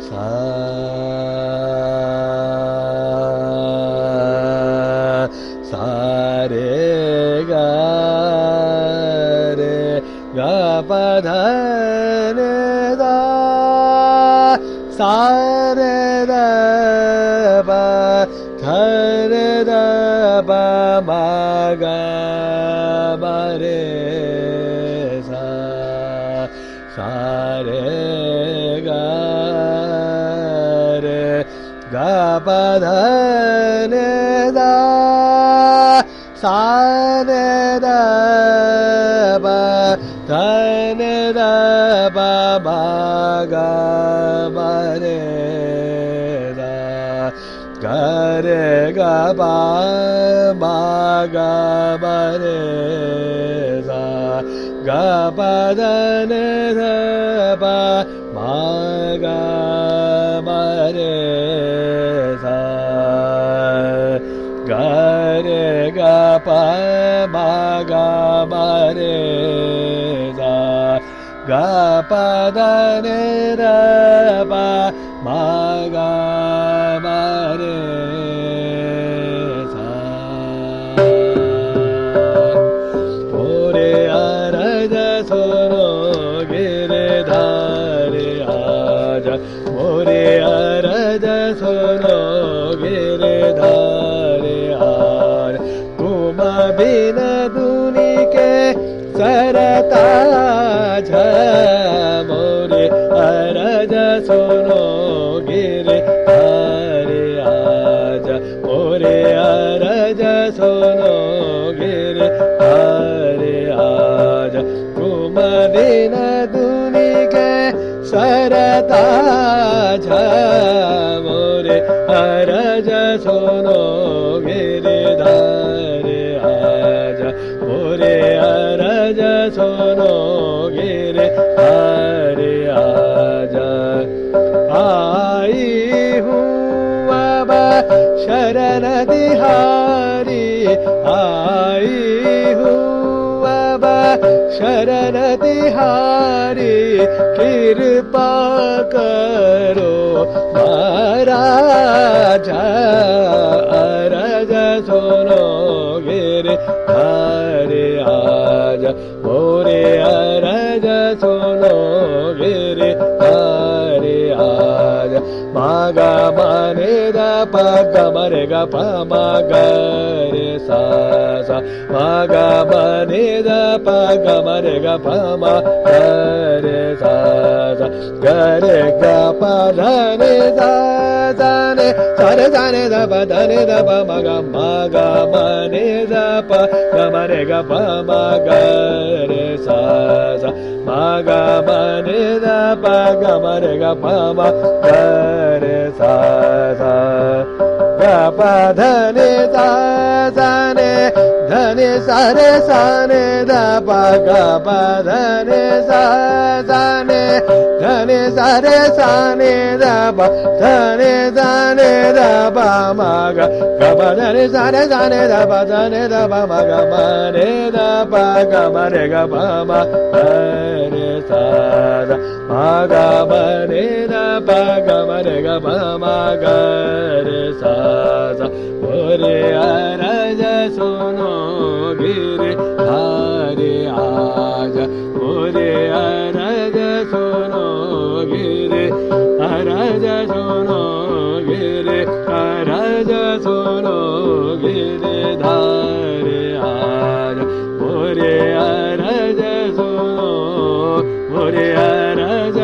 सा सा रे गा रे गा प ध नि दा सा रे द प ध रे द प म ग म रे सा सा रे गा रे गा प ध नि दा सा रे द प ध नि द प म ग म रे दा ग रे ग प म ग म रे सा ग प ध नि ध प म ग म रे सा ग रे ग प म ग म रे सा ग प ध नि ध प म ग म रे सा ओरे अरज सुनो गिरधारी आजा ओरे अरज सुनो गिरधारी आजा तुम बिन दुनि के सरताज मोरे अरज सुनो गिरधारी आजा मोरे अरज सुनो गिरधारी आजा तुम बिन दुनि के सरताज मोरे अरज सुनो गिरधारी आजा मोरे अरज सुनो गिरधारी आजा आई हूँ अब शरण तिहारी आई हूँ अब शरण तिहारी कृपा करो महाराज अरज सुनो गिरधारी आजा मोरे अरज सुनो गिरधारी आजा मागा माने दा प ग म रे ग प म ग रे सा सा मागा माने दा प ग म रे ग प म ग रे सा सा ग रे ग प ध नि सा सा ने सा रे सा ने द प ध नि द प म ग म ने द प ग म रे ग प म ग रे सा सा म ग म ने द प ग म रे ग प म ग रे सा सा ग प ध नि सा सा ने ध नि सा रे सा ने द प ग प ध नि सा सा ने ध नि सा रे सा ने द प ध नि सा ने द प म ग ग प ध नि सा रे सा ने द प ध नि द प म ग म ने द प ग म रे ग प म ग रे सा सा म ग म ने द प ग म रे ग प म ग रे सा सा ओरे अरज सुनो गिरधारी आजा ओरे अरज सुनो अरज सुनो अरज सुनो गिरधारी आजा ओरे अरज सुनो ओरे अरज